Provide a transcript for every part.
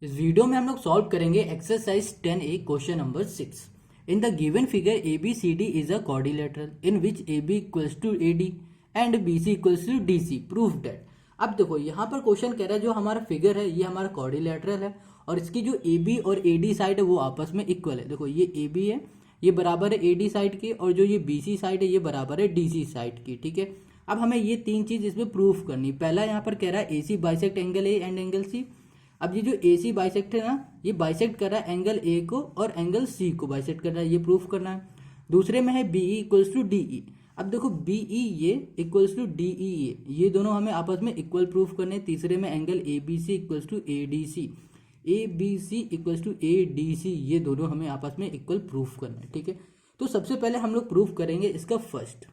इस वीडियो में हम लोग सॉल्व करेंगे exercise 10A question number 6। In the given figure ABCD is a quadrilateral in which AB equals to AD and BC equals to DC। Proof that. अब देखो यहाँ पर क्वेश्चन कह रहा है जो हमारा फिगर है ये हमारा क्वाड्रिलेटरल है और इसकी जो AB और AD साइड है वो आपस में इक्वल है। देखो ये AB है, ये बराबर है AD साइड की, और जो ये BC साइड है ये बराबर है DC साइड की। ठीक है, अब हमें ये तीन चीज इसमें प्रूफ करनी। पहला यहाँ पर कह रहा है AC bisect angle A and angle C। अब ये जो AC बाइसेक्ट है ना, ये बाइसेक्ट कर रहा है एंगल A को और एंगल C को बाइसेक्ट कर रहा है, ये प्रूफ करना है। दूसरे में है BE इक्वल्स टू DE। अब देखो BE ये इक्वल्स टू DE ये दोनों हमें आपस में इक्वल प्रूफ करने। तीसरे में angle ABC equals to ADC, ABC equals to ADC ये दोनों हमें आपस में इक्वल प्रूफ करना है। ठीक है, तो सबसे पहले हम लोग प्रूफ करेंगे इसका फर्स्ट।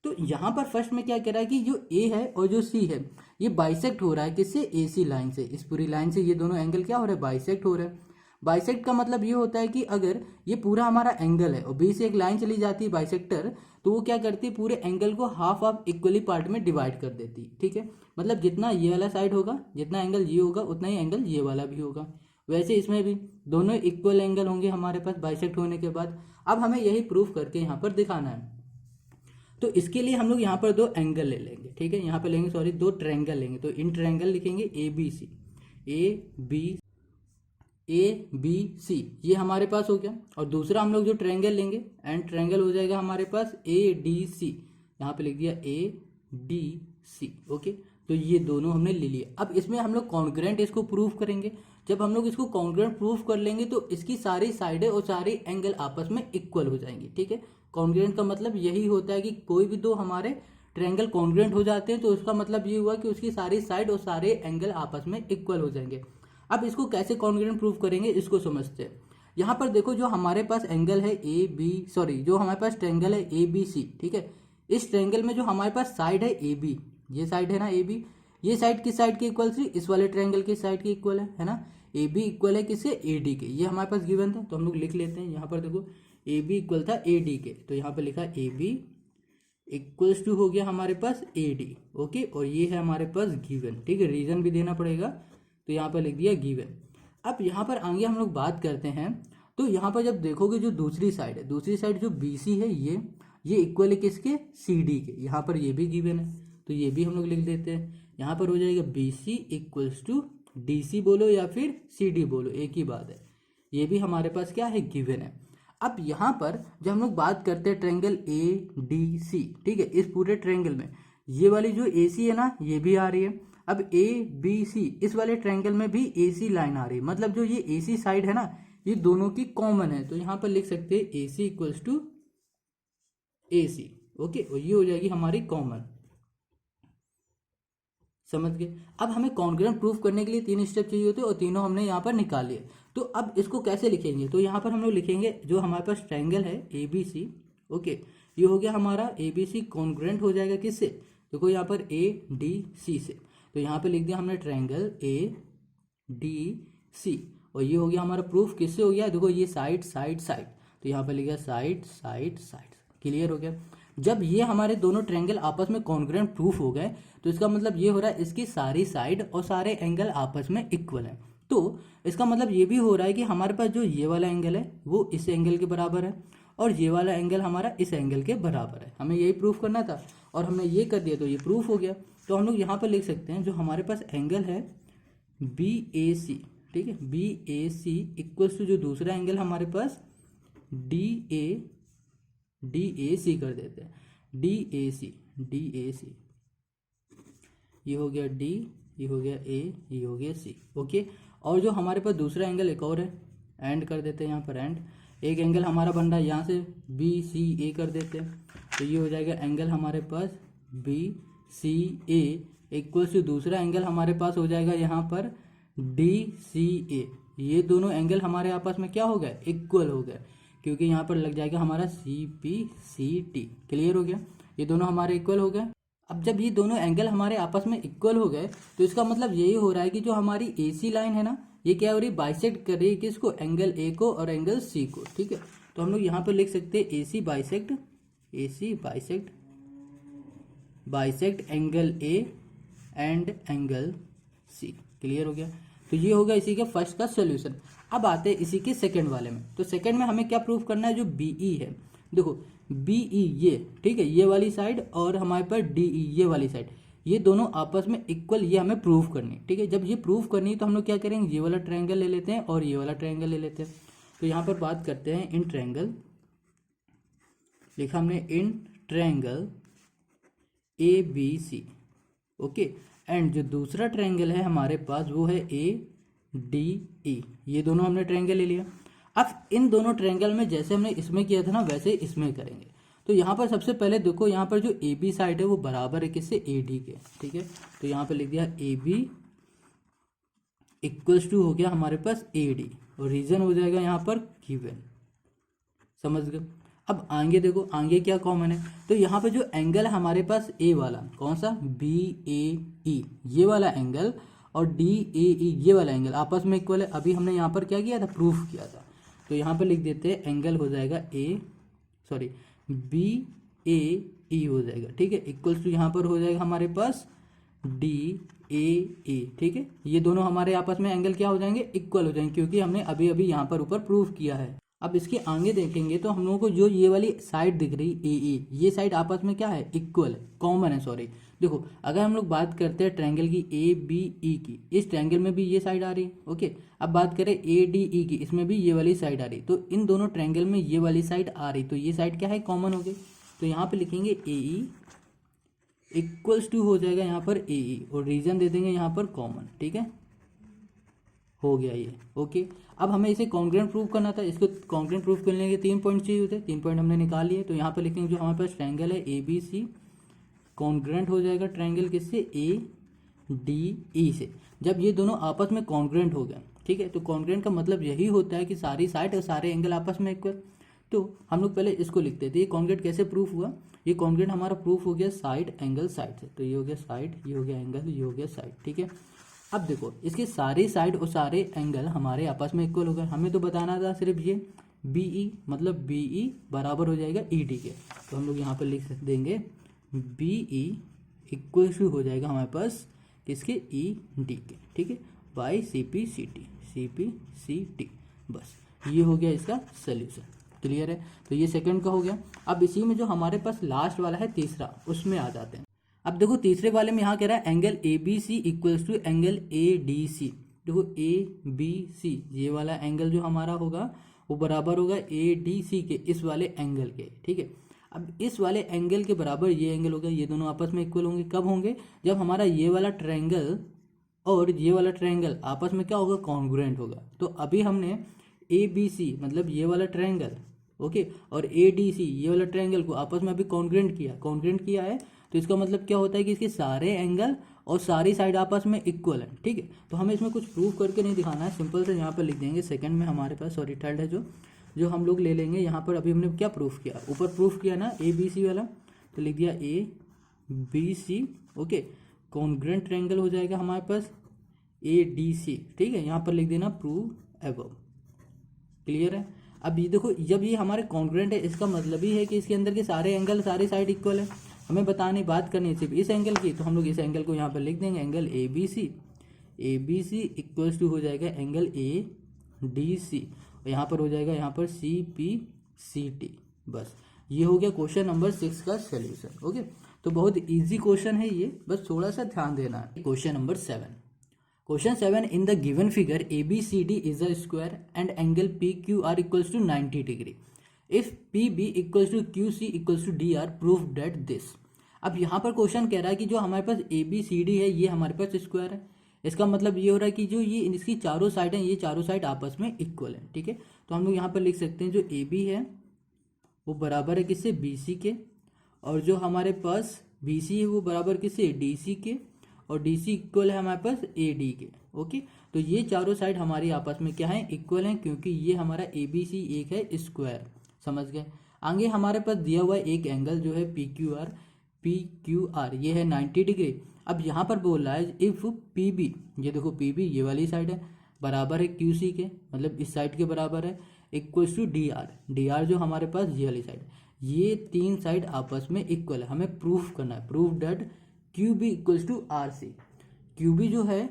तो यहाँ पर फर्स्ट में क्या कह रहा है कि जो A है और जो C है ये बाइसेक्ट हो रहा है किससे, AC लाइन से। इस पूरी लाइन से ये दोनों एंगल क्या हो रहा है, बाइसेक्ट हो रहा है। बाइसेक्ट का मतलब ये होता है कि अगर ये पूरा हमारा एंगल है और B से एक लाइन चली जाती है बाइसेक्टर, तो वो क्या करती है पूरे एंगल को हाफ हाफ इक्वली पार्ट में डिवाइड कर देती है। ठीक है, मतलब जितना ये वाला साइड होगा, जितना एंगल ये होगा उतना ही एंगल ये वाला भी होगा। वैसे इसमें भी दोनों इक्वल एंगल होंगे हमारे पास बाइसेक्ट होने के बाद। अब हमें यही प्रूफ करके यहाँ पर दिखाना है। तो इसके लिए हम लोग यहाँ पर दो एंगल ले लेंगे। ठीक है, यहाँ पर लेंगे सॉरी दो ट्रायंगल लेंगे। तो इन ट्रायंगल लिखेंगे ABC, ए बी सी ये हमारे पास हो गया। और दूसरा हम लोग जो ट्रायंगल लेंगे एंड ट्रायंगल हो जाएगा हमारे पास ADC। यहाँ पे लिख दिया ADC। ओके, तो ये दोनों हमने ले लिए। अब इसमें हम लोग कॉन्ग्रुएंट इसको प्रूफ करेंगे। जब हम लोग इसको कॉन्ग्रुएंट प्रूफ कर लेंगे तो इसकी सारी साइडें और सारे एंगल आपस में इक्वल हो जाएंगे। ठीक है, कॉन्ग्रुएंट का मतलब यही होता है कि कोई भी दो हमारे ट्रायंगल कॉन्ग्रुएंट हो जाते हैं तो उसका मतलब ये हुआ कि उसकी सारी साइड और सारे एंगल आपस में इक्वल हो जाएंगे। अब इसको कैसे कॉन्ग्रुएंट प्रूफ करेंगे इसको समझते हैं। यहाँ पर देखो जो हमारे पास एंगल है जो हमारे पास ट्रायंगल है ABC। ठीक है, इस ट्रायंगल में जो हमारे पास साइड है AB, ये साइड है ना AB, ये साइड किस साइड की इक्वल थी, इस वाले ट्रायंगल की साइड की इक्वल है ना। AB इक्वल है किससे, AD के। ये हमारे पास गिवन था तो हम लोग लिख लेते हैं। यहाँ पर देखो AB इक्वल था AD के, तो यहाँ पर लिखा AB इक्वल्स टू हो गया हमारे पास AD। ओके, और ये है हमारे पास गिवन। ठीक है, रीजन भी देना पड़ेगा तो यहाँ पर लिख दिया गिवन। अब यहाँ पर आगे हम लोग बात करते हैं। तो यहाँ पर जब देखोगे जो दूसरी साइड है, दूसरी साइड जो BC है ये इक्वल है किसके, CD के। यहाँ पर ये भी गिवन है तो ये भी हम लोग लिख देते हैं। यहाँ पर हो जाएगा BC इक्वल्स टू DC बोलो या फिर CD बोलो, एक ही बात है। ये भी हमारे पास क्या है, गिवन है। अब यहाँ पर जब हम लोग बात करते हैं ट्रायंगल ADC, ठीक है, इस पूरे ट्रायंगल में ये वाली जो AC है ना ये भी आ रही है। अब ABC इस वाले ट्रायंगल में भी AC लाइन आ रही है, मतलब जो ये AC साइड है ना ये दोनों की कॉमन है। तो यहाँ पर लिख सकते हैं AC equals to AC। Okay, और ये हो जाएगी हमारी कॉमन। समझ गए। अब हमें कॉन्ग्रुएंट प्रूफ करने के लिए तीन स्टेप चाहिए होते हैं और तीनों हमने यहाँ पर निकाल लिए। तो अब इसको कैसे लिखेंगे, तो यहाँ पर हम लोग लिखेंगे जो हमारे पास ट्रायंगल है ABC। ओके, ये हो गया हमारा ABC कॉन्ग्रुएंट हो जाएगा किससे, देखो यहाँ पर ADC से। तो यहाँ पर लिख दिया हमने ट्रायंगल ADC, और ये हो गया हमारा प्रूफ किससे हो गया, देखो ये साइड साइड साइड, तो यहाँ पर लिखा साइड साइड साइड। क्लियर हो गया। जब ये हमारे दोनों ट्रायंगल आपस में कॉन्ग्रुएंट प्रूफ हो गए तो इसका मतलब ये हो रहा है इसकी सारी साइड और सारे एंगल आपस में इक्वल है। तो इसका मतलब ये भी हो रहा है कि हमारे पास जो ये वाला एंगल है वो इस एंगल के बराबर है और ये वाला एंगल हमारा इस एंगल के बराबर है। हमें यही प्रूफ करना था और हमने ये कर दिया तो ये प्रूफ हो गया। तो हम लोग यहाँ पर लिख सकते हैं जो हमारे पास एंगल है BAC, ठीक है, BAC इक्वल्स टू जो दूसरा एंगल हमारे पास DAC कर देते हैं, DAC ये हो गया D, ये हो गया A, ये हो गया C। ओके, और जो हमारे पास दूसरा एंगल एक और है, एंड कर देते हैं यहाँ पर एंड। एक एंगल हमारा बन रहा है यहाँ से BCA कर देते हैं, तो ये हो जाएगा एंगल हमारे पास BCA इक्वल्स टू दूसरा एंगल हमारे पास हो जाएगा यहाँ पर DCA। ये दोनों एंगल हमारे आपस में क्या हो गए, इक्वल हो गए, क्योंकि यहाँ पर लग जाएगा हमारा CPCT। क्लियर हो गया, ये दोनों हमारे इक्वल हो गए। अब जब ये दोनों एंगल हमारे आपस में इक्वल हो गए तो इसका मतलब यही हो रहा है कि जो हमारी AC लाइन है ना ये क्या हो रही है, बाइसेक्ट कर रही है किसको, एंगल A को और एंगल C को। ठीक है, तो हम लोग यहाँ पर लिख सकते हैं AC bisect angle A and angle C। Clear हो गया। तो ये होगा इसी के फर्स्ट का सोल्यूशन। अब आते हैं इसी के सेकंड वाले में। तो सेकंड में हमें क्या प्रूव करना है, जो बीई है, देखो बीई ये, ठीक है, ये वाली साइड और हमारे पास डीई ये वाली साइड, ये दोनों आपस में इक्वल, ये हमें प्रूव करनी, ठीक है। जब ये प्रूव करनी है तो हम लोग क्या करेंगे, ये वाला ट्रायंगल ले लेते हैं और ये वाला ट्रायंगल ले लेते हैं। तो यहाँ पर बात करते हैं इन ट्रायंगल, लिखा हमने in triangle A B C, okay. And जो दूसरा ट्रायंगल है हमारे पास वो है ए डी ई, ये दोनों हमने ट्रायंगल ले लिया। अब इन दोनों ट्रायंगल में जैसे हमने इसमें किया था ना, वैसे इसमें करेंगे। तो यहाँ पर सबसे पहले देखो, यहाँ पर जो ए बी साइड है वो बराबर है किससे, ए डी के, ठीक है। तो यहाँ पर लिख दिया ए बी इक्वल्स टू हो गया हमारे पास ए डी, और रीजन हो जाएगा यहाँ पर गिवन, समझ गए। अब आगे देखो, आगे क्या कॉमन है, तो यहाँ पे जो एंगल है हमारे पास ए वाला, कौन सा, बी ए ई, ये वाला एंगल, और डी ए ई ये वाला एंगल आपस में इक्वल है। अभी हमने यहाँ पर क्या किया था, प्रूफ किया था। तो यहाँ पर लिख देते हैं एंगल हो जाएगा बी ए ई हो जाएगा, ठीक है, इक्वल्स टू यहाँ पर हो जाएगा हमारे पास डी ए ई, ठीक है। ये दोनों हमारे आपस में एंगल क्या हो जाएंगे, इक्वल हो जाएंगे, क्योंकि हमने अभी अभी यहाँ पर ऊपर प्रूफ किया है। अब इसके आगे देखेंगे तो हम लोगों को जो ये वाली साइड दिख रही ए ई, ये साइड आपस में क्या है, इक्वल है, कॉमन है, सॉरी। देखो अगर हम लोग बात करते हैं ट्रायंगल की ए बी ई की, इस ट्रायंगल में भी ये साइड आ रही है, ओके। अब बात करें ए डी ई की, इसमें भी ये वाली साइड आ रही, तो इन दोनों ट्रायंगल में ये वाली साइड आ रही, तो ये साइड क्या है, कॉमन हो गई। तो यहाँ पे लिखेंगे ए ई इक्वल्स टू हो जाएगा यहाँ पर ए ई, और रीजन दे देंगे यहाँ पर कॉमन, ठीक है, हो गया ये, ओके। अब हमें इसे कॉन्ग्रुएंट प्रूव करना था। इसको कॉन्ग्रुएंट प्रूव करने के 3 पॉइंट चाहिए होते, 3 पॉइंट हमने निकाल लिए। तो यहाँ पे लिखेंगे जो हमारे पास ट्रायंगल है ए बी सी, कॉन्ग्रुएंट हो जाएगा ट्रायंगल किससे, ए डी ई से। जब ये दोनों आपस में कॉन्ग्रुएंट हो गए, ठीक है, तो कॉन्ग्रुएंट का मतलब यही होता है कि सारी साइड और सारे एंगल आपस में इक्वल। तो हम लोग पहले इसको लिखते थे, ये कॉन्ग्रुएंट कैसे प्रूफ हुआ, ये कॉन्ग्रुएंट हमारा प्रूफ हो गया साइड एंगल साइड से। तो ये हो गया साइड, ये हो गया एंगल, ये हो गया साइड, ठीक है। अब देखो इसके सारी साइड और सारे एंगल हमारे आपस में इक्वल हो गए। हमें तो बताना था सिर्फ ये बीई, मतलब बीई बराबर हो जाएगा ईडी के। तो हम लोग यहाँ पर लिख देंगे बीई इक्वल टू हो जाएगा हमारे पास किसके, ई डी के, ठीक है, by C P C T. बस ये हो गया इसका सोल्यूशन, क्लियर है। तो ये सेकंड का हो गया। अब इसी में जो हमारे पास लास्ट वाला है तीसरा, उसमें आ जाते हैं। अब देखो तीसरे वाले में यहाँ कह रहा है angle A B C equals to angle A D C. देखो ए बी सी ये वाला एंगल जो हमारा होगा वो बराबर होगा ए डी सी के, इस वाले एंगल के, ठीक है। अब इस वाले एंगल के बराबर ये एंगल होगा, ये दोनों आपस में इक्वल होंगे। कब होंगे, जब हमारा ये वाला ट्रायंगल और ये वाला ट्रायंगल आपस में क्या होगा, कॉन्ग्रुएंट होगा। तो अभी हमने ए बी सी मतलब ये वाला ट्रायंगल, ओके, और ए डी सी ये वाला ट्रायंगल को आपस में अभी कॉन्ग्रुएंट किया है। तो इसका मतलब क्या होता है कि इसके सारे एंगल और सारी साइड आपस में इक्वल है, ठीक है। तो हमें इसमें कुछ प्रूव करके नहीं दिखाना है, सिंपल से यहाँ पर लिख देंगे। सेकंड में हमारे पास, सॉरी थर्ड है जो हम लोग ले लेंगे। यहाँ पर अभी हमने क्या प्रूफ किया, ऊपर प्रूफ किया ना ए बी सी वाला, तो लिख दिया A B C, okay, congruent triangle हो जाएगा हमारे पास ए डी सी, ठीक है। यहाँ पर लिख देना प्रूव एबव, क्लियर है। अब ये देखो जब ये हमारे कॉन्ग्रुएंट है, इसका मतलब ही है कि इसके अंदर के सारे एंगल सारी साइड इक्वल है। हमें बताने बात करनी है सिर्फ इस एंगल की, तो हम लोग इस एंगल को यहाँ पर लिख देंगे angle A B C equals to हो जाएगा एंगल ए डी सी, और यहाँ पर हो जाएगा यहाँ पर सी पी सी टी। बस ये हो गया क्वेश्चन नंबर 6 का सोल्यूशन, ओके। तो बहुत इजी क्वेश्चन है ये, बस थोड़ा सा ध्यान देना है। Question number 7, in the given figure A B C D is a square and angle P Q R equals to 90 degree. If P B equals to Q C equals to D R proof that this. अब यहाँ पर question कह रहा है कि जो हमारे पास ए B C D है ये हमारे पास स्क्वायर है। इसका मतलब ये हो रहा है कि जो ये इसकी चारों साइड हैं, ये चारों साइड आपस में इक्वल है, ठीक है। तो हम लोग यहाँ पर लिख सकते हैं जो ए बी है वो बराबर है किससे, बी सी के, और जो हमारे पास बी सी है वो बराबर किससे, डी सी के, और डी सी इक्वल है हमारे पास ए डी के, ओके। तो ये चारों साइड हमारी आपस में क्या है, इक्वल हैं, क्योंकि ये हमारा ए बी सी एक है स्क्वायर, समझ गए। आगे हमारे पास दिया हुआ एक एंगल जो है पी क्यू आर ये है 90 डिग्री। अब यहाँ पर बोल रहा है इफ पी बी, ये देखो पी बी ये वाली साइड है, बराबर है क्यू सी के, मतलब इस साइड के बराबर है, इक्वल्स टू डी आर जो हमारे पास ये वाली साइड, ये तीन साइड आपस में इक्वल है। हमें प्रूफ करना है, proof that Q B equals to R C. Q B जो है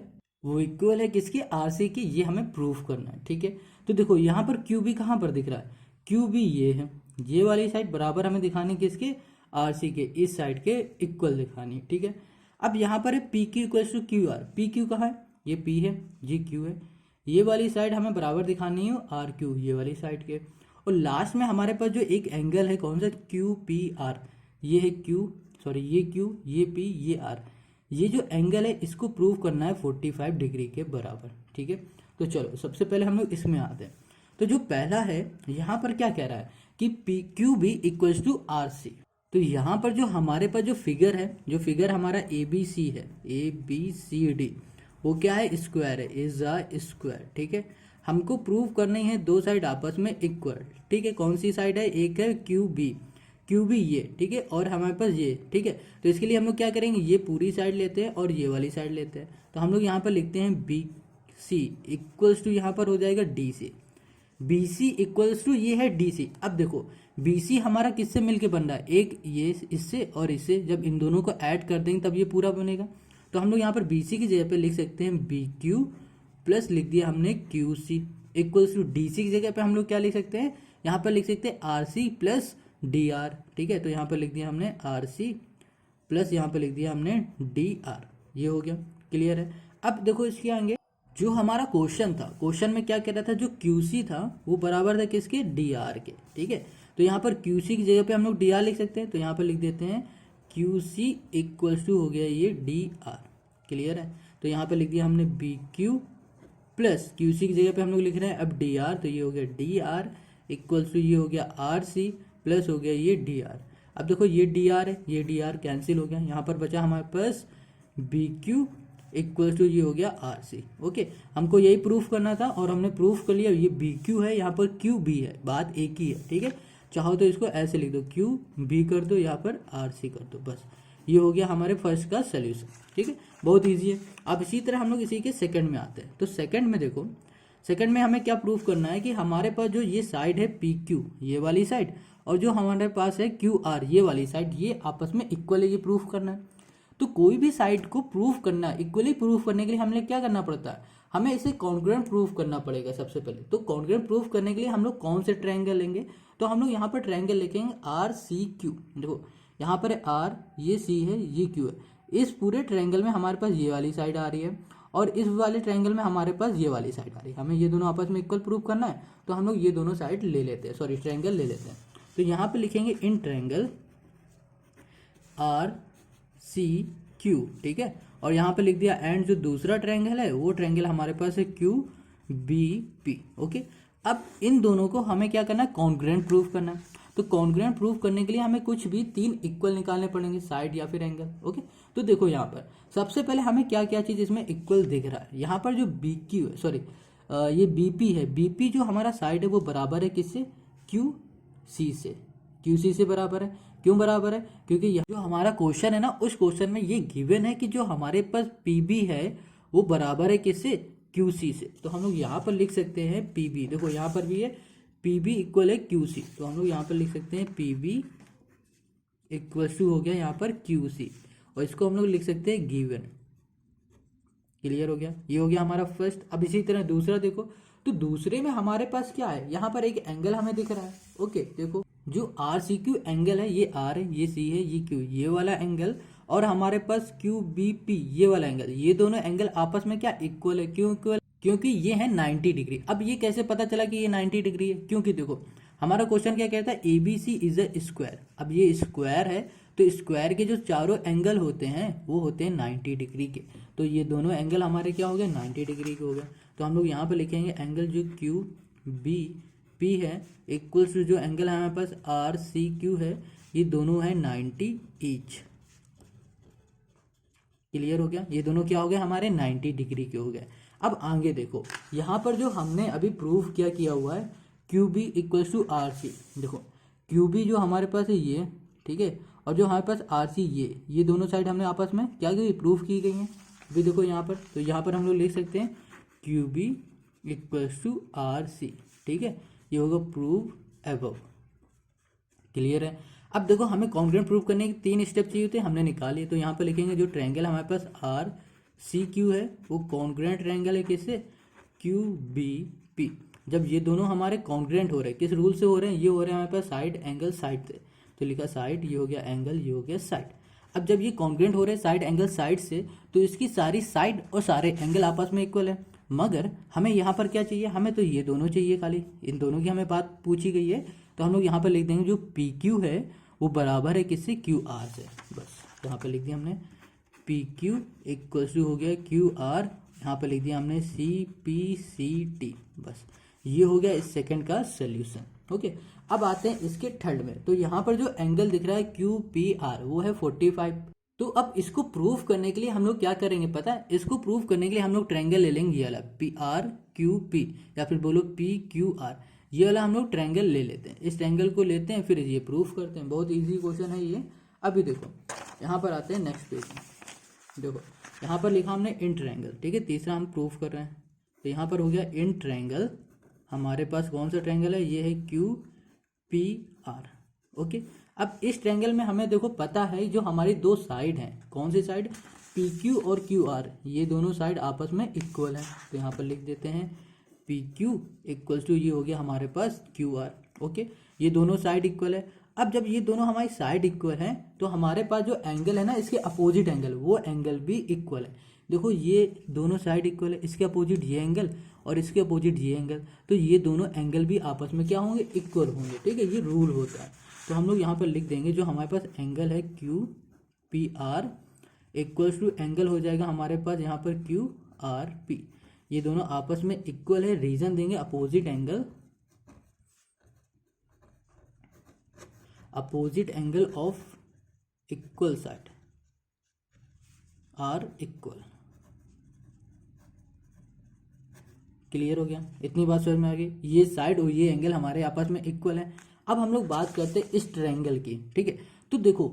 वो इक्वल है किसके, आर सी की, ये हमें प्रूफ करना है। ठीक है, तो देखो यहाँ पर क्यू बी कहाँ पर दिख रहा है, क्यू बी ये है, ये वाली साइड बराबर हमें दिखानी किसके, आर सी के, इस साइड के इक्वल दिखानी है। ठीक है, अब यहाँ पर है P Q equal to Q R, P Q कहाँ है, ये पी है, ये क्यू है, ये वाली साइड हमें बराबर दिखानी है आर क्यू, ये वाली साइड के, और लास्ट में हमारे पास जो एक एंगल है कौन सा, क्यू पी आर, ये है क्यू, सॉरी ये क्यू, ये पी, ये आर, ये जो एंगल है इसको प्रूव करना है 45 डिग्री के बराबर। ठीक है, तो चलो सबसे पहले हम लोग इसमें आते हैं। तो जो पहला है यहाँ पर क्या कह रहा है कि P Q B equals to R C. तो यहाँ पर जो हमारे पास जो फिगर है, जो फिगर हमारा ए बी सी है, ए बी सी डी, वो क्या है, स्क्वायर है, इज अ स्क्वायर। ठीक है, हमको प्रूव करनी है दो साइड आपस में इक्वल। ठीक है, कौन सी साइड है, एक है क्यू बी, क्यू बी ये, ठीक है, और हमारे पास ये। ठीक है, तो इसके लिए हम लोग क्या करेंगे, ये पूरी साइड लेते हैं और ये वाली साइड लेते हैं। तो हम लोग यहाँ पर लिखते हैं बी सी इक्वल्स टू, यहाँ पर हो जाएगा D C, B C equals to ये है डी सी। अब देखो बी सी हमारा किससे मिलके बन रहा है, एक ये इससे और इससे, जब इन दोनों को ऐड कर देंगे तब ये पूरा बनेगा। तो हम लोग यहाँ पर बी सी की जगह पे लिख सकते हैं बी क्यू प्लस लिख दिया हमने Q C equals to D C की जगह पे हम लोग क्या लिख सकते हैं, यहाँ पर लिख सकते हैं R C plus D R. ठीक है, तो यहाँ पर लिख दिया हमने आर सी प्लस यहाँ पर लिख दिया हमने डी आर, ये हो गया, क्लियर है। अब देखो इसके आगे जो हमारा क्वेश्चन था, क्वेश्चन में क्या कह रहा था, जो क्यूसी था वो बराबर था किसके, डी आर के। ठीक है, तो यहाँ पर क्यूसी की जगह पे हम लोग डी आर लिख सकते हैं, तो यहाँ पर लिख देते हैं क्यूसी इक्वल्स टू हो गया ये डी आर, क्लियर है। तो यहाँ पर लिख दिया हमने बी क्यू प्लस क्यूसी की जगह पे हम लोग लिख रहे हैं अब डी आर, तो ये हो गया डी आर इक्वल्स टू ये हो गया आर सी प्लस हो गया ये डी आर। अब देखो ये डी आर है, ये डी आर कैंसिल हो गया, यहाँ पर बचा हमारे पास बी क्यू इक्वल टू ये हो गया आर सी। ओके, हमको यही प्रूफ करना था और हमने प्रूफ कर लिया, ये बी क्यू है, यहाँ पर क्यू बी है, बात एक ही है। ठीक है, चाहो तो इसको ऐसे लिख दो, क्यू बी कर दो, यहाँ पर आर सी कर दो, बस ये हो गया हमारे फर्स्ट का सोल्यूशन। ठीक है, बहुत ईजी है। अब इसी तरह हम लोग इसी के सेकंड में आते हैं। तो सेकंड में देखो, सेकंड में हमें क्या प्रूफ करना है कि हमारे पास जो ये साइड है पी क्यू, ये वाली साइड, और जो हमारे पास है क्यू आर, ये वाली साइड, ये आपस में इक्वल है, ये प्रूफ करना है। तो कोई भी साइड को प्रूफ करना है, इक्वली प्रूफ करने के लिए हमें क्या करना पड़ता है, हमें इसे कॉन्ग्रुएंट प्रूफ करना पड़ेगा सबसे पहले। तो कॉन्ग्रुएंट प्रूफ करने के लिए हम लोग कौन से ट्रायंगल लेंगे, तो हम लोग यहाँ पर ट्रायंगल लिखेंगे आर सी क्यू। देखो यहाँ पर है आर, ये सी है, ये क्यू है, इस पूरे ट्रायंगल में हमारे पास ये वाली साइड आ रही है और इस वाले ट्रायंगल में हमारे पास ये वाली साइड आ रही है। हमें ये दोनों आपस में इक्वल प्रूफ करना है, तो हम लोग ये दोनों साइड ले लेते हैं, सॉरी ट्रायंगल ले लेते हैं। तो यहाँ पे लिखेंगे in triangle R C Q. ठीक है, और यहाँ पे लिख दिया एंड जो दूसरा ट्रायंगल है वो ट्रायंगल हमारे पास है क्यू बी पी। ओके, अब इन दोनों को हमें क्या करना है, कॉन्ग्रुएंट प्रूफ करना है। तो कॉन्ग्रुएंट प्रूफ करने के लिए हमें कुछ भी तीन इक्वल निकालने पड़ेंगे, साइड या फिर एंगल। ओके, तो देखो यहाँ पर सबसे पहले हमें क्या क्या चीज़ इसमें इक्वल दिख रहा है। यहाँ पर जो बी क्यू है, सॉरी ये बी पी है, बी पी जो हमारा साइड है वो बराबर है किससे, क्यू सी से, क्यू सी से बराबर है। क्यों बराबर है, क्योंकि जो हमारा क्वेश्चन है ना, उस क्वेश्चन में ये गिवन है कि जो हमारे पास पी बी है वो बराबर है किससे, क्यू सी से। तो हम लोग यहाँ पर लिख सकते हैं पी बी, देखो यहाँ पर भी है पी बी इक्वल है क्यू सी, तो हम लोग यहाँ पर लिख सकते हैं पी बी इक्वल टू हो गया यहाँ पर क्यू सी, और इसको हम लोग लिख सकते हैं गिवन। क्लियर हो गया, ये हो गया हमारा फर्स्ट। अब इसी तरह दूसरा देखो, तो दूसरे में हमारे पास क्या है, यहाँ पर एक एंगल हमें दिख रहा है। ओके, देखो जो आर सी क्यू एंगल है, ये आर है, ये सी है, ये क्यू, ये वाला एंगल, और हमारे पास क्यू बी पी ये वाला एंगल, ये दोनों एंगल आपस में क्या इक्वल है। क्यों इक्वल, क्योंकि ये है 90 डिग्री। अब ये कैसे पता चला कि ये 90 डिग्री है, क्योंकि देखो हमारा क्वेश्चन क्या कहता है, A B C is a square. अब ये स्क्वायर है, तो स्क्वायर के जो चारों एंगल होते हैं वो होते हैं 90 डिग्री के। तो ये दोनों एंगल हमारे क्या हो गए, 90 डिग्री के हो गए। तो हम लोग यहाँ पे लिखेंगे एंगल जो क्यू बी पी है इक्वल्स टू जो एंगल हमारे पास आर सी क्यू है, ये दोनों है 90 ईच। क्लियर हो गया, ये दोनों क्या हो गए हमारे 90 डिग्री के हो गए। अब आगे देखो, यहाँ पर जो हमने अभी प्रूफ किया हुआ है Q B equals to R C. देखो क्यू बी जो हमारे पास है ये, ठीक है, और जो हमारे पास आर सी ये दोनों साइड हमने आपस में क्या की, प्रूफ की गई हैं। अभी देखो यहाँ पर, तो यहाँ पर हम लोग लिख सकते हैं Q B equals to R C. ठीक है, ये होगा प्रूव अबव। क्लियर है। अब देखो हमें कॉन्ग्रुएंट प्रूफ करने के 3 स्टेप चाहिए थे, हमने निकाल लिए। तो यहाँ पर लिखेंगे जो ट्रायंगल हमारे पास आर सी क्यू है वो कॉन्ग्रुएंट ट्रायंगल है किससे, क्यू बी पी। जब ये दोनों हमारे कॉन्ग्रुएंट हो रहे हैं, किस रूल से हो रहे हैं, ये हो रहे हैं हमारे पास साइड एंगल साइड से, तो लिखा साइड, ये हो गया एंगल, ये हो गया साइड। अब जब ये कॉन्ग्रुएंट हो रहे हैं साइड एंगल साइड से, तो इसकी सारी साइड और सारे एंगल आपस में इक्वल है। मगर हमें यहाँ पर क्या चाहिए, हमें तो ये दोनों चाहिए, खाली इन दोनों की हमें बात पूछी गई है। तो हम लोग यहाँ पर लिख देंगे जो पी क्यू है वो बराबर है किससे, क्यू आर से। बस यहाँ पर लिख दिया हमने पी क्यू इक्वल टू हो गया क्यू आर, यहाँ पर लिख दिया हमने सी पी सी टी। बस ये हो गया इस सेकंड का सोल्यूशन। ओके, अब आते हैं इसके थर्ड में। तो यहाँ पर जो एंगल दिख रहा है क्यू पी आर वो है 45। तो अब इसको प्रूफ करने के लिए हम लोग क्या करेंगे पता है, इसको प्रूफ करने के लिए हम लोग ट्रायंगल ले लेंगे ये वाला पी आर क्यू पी, या फिर बोलो पी क्यू आर, ये वाला हम लोग ट्रायंगल ले लेते हैं। इस ट्रायंगल को लेते हैं, फिर ये प्रूफ करते हैं। बहुत ईजी क्वेश्चन है ये। अभी देखो यहाँ पर आते हैं नेक्स्ट पेज में। देखो यहाँ पर लिखा हमने इन ट्रायंगल, ठीक है, तीसरा हम प्रूफ कर रहे हैं। तो यहाँ पर हो गया इन ट्रायंगल, हमारे पास कौन सा ट्रायंगल है, ये है क्यू पी आर। ओके, अब इस ट्रायंगल में हमें देखो पता है जो हमारी दो साइड हैं, कौन सी साइड, पी क्यू और क्यू आर, ये दोनों साइड आपस में इक्वल है। तो यहाँ पर लिख देते हैं पी क्यू इक्वल टू, ये हो गया हमारे पास क्यू आर। ओके, ये दोनों साइड इक्वल है। अब जब ये दोनों हमारी साइड इक्वल हैं तो हमारे पास जो एंगल है ना, इसके अपोजिट एंगल, वो एंगल भी इक्वल है। देखो ये दोनों साइड इक्वल है, इसके अपोजिट ये एंगल और इसके अपोजिट ये एंगल, तो ये दोनों एंगल भी आपस में क्या होंगे, इक्वल होंगे। ठीक है, ये रूल होता है। तो हम लोग यहाँ पर लिख देंगे जो हमारे पास एंगल है Q P R equals to angle हो जाएगा हमारे पास यहाँ पर क्यू आर पी, ये दोनों आपस में इक्वल है। रीजन देंगे opposite angle, opposite angle of equal side are equal. Clear हो गया, इतनी बात समझ में आ गई। ये साइड और ये एंगल हमारे आपस में इक्वल है। अब हम लोग बात करते हैं इस ट्रायंगल की। ठीक है, तो देखो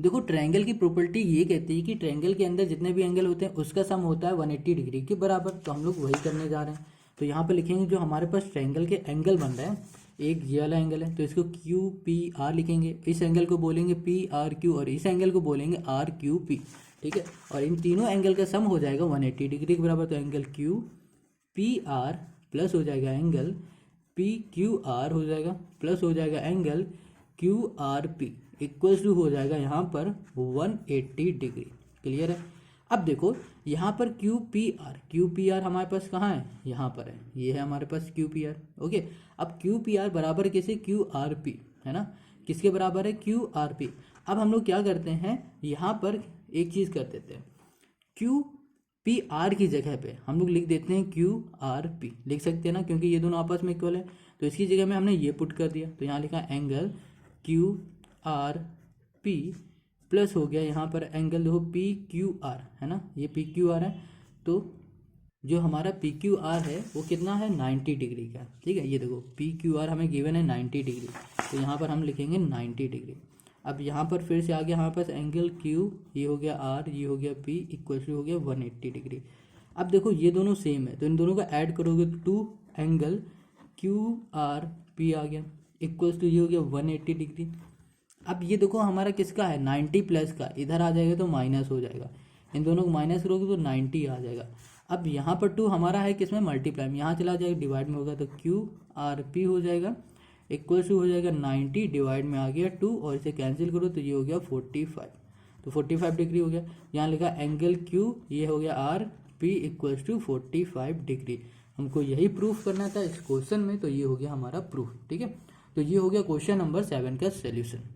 देखो ट्रायंगल की प्रॉपर्टी ये कहती है कि ट्रायंगल के अंदर जितने भी एंगल होते हैं उसका सम होता है 180 डिग्री के बराबर। तो हम लोग वही करने जा रहे हैं। तो यहाँ पर लिखेंगे जो हमारे पास ट्रायंगल के एंगल बन रहा है, एक ये वाला एंगल है तो इसको क्यू पी आर लिखेंगे, इस एंगल को बोलेंगे पी आर क्यू और इस एंगल को बोलेंगे आर क्यू पी। ठीक है, और इन तीनों एंगल का सम हो जाएगा 180 डिग्री के बराबर। तो angle Q P are plus हो जाएगा एंगल पी क्यू आर हो जाएगा, प्लस हो जाएगा angle Q R P equals to हो जाएगा यहाँ पर 180 डिग्री। क्लियर है। अब देखो यहाँ पर क्यू पी आर हमारे पास कहाँ है, यहाँ पर है, ये है हमारे पास क्यू पी आर। ओके, अब क्यू पी आर बराबर किसे, क्यू आर पी, है ना, किसके बराबर है, क्यू आर पी। अब हम लोग क्या करते हैं, यहाँ पर एक चीज़ कर देते हैं, क्यू पी आर की जगह पे हम लोग लिख देते हैं क्यू आर पी, लिख सकते हैं ना, क्योंकि ये दोनों आपस में इक्वल है। तो इसकी जगह में हमने ये पुट कर दिया, तो यहाँ लिखा angle Q R P plus हो गया यहाँ पर एंगल देखो पी क्यू आर, है ना, ये पी क्यू आर है। तो जो हमारा पी क्यू आर है वो कितना है, 90 डिग्री का। ठीक है, ये देखो पी क्यू आर हमें गिवन है 90 डिग्री, तो यहाँ पर हम लिखेंगे 90 डिग्री। अब यहाँ पर फिर से आगे हमारे पास एंगल क्यू, ये हो गया आर, ये हो गया पी, इक्वल टू हो गया 180 डिग्री। अब देखो ये दोनों सेम है तो इन दोनों का ऐड करोगे तो एंगल क्यू आर पी आ गया, इक्वल टू ये हो गया 180 डिग्री। अब ये देखो हमारा किसका है, 90 प्लस का, इधर आ जाएगा तो माइनस हो जाएगा, इन दोनों को माइनस करोगे तो 90 आ जाएगा। अब यहाँ पर 2 हमारा है किसमें, मल्टीप्लाई में, यहाँ चला जाएगा डिवाइड में होगा, तो क्यू आर पी हो जाएगा इक्वल टू हो जाएगा 90 डिवाइड में आ गया 2 और इसे कैंसिल करो तो ये हो गया 45, तो 45 डिग्री हो गया। यहाँ लिखा एंगल क्यू, ये हो गया R P equal to 45 degree. हमको यही प्रूफ करना था इस क्वेश्चन में, तो ये हो गया हमारा प्रूफ। ठीक है, तो ये हो गया क्वेश्चन नंबर 7 का सोल्यूशन।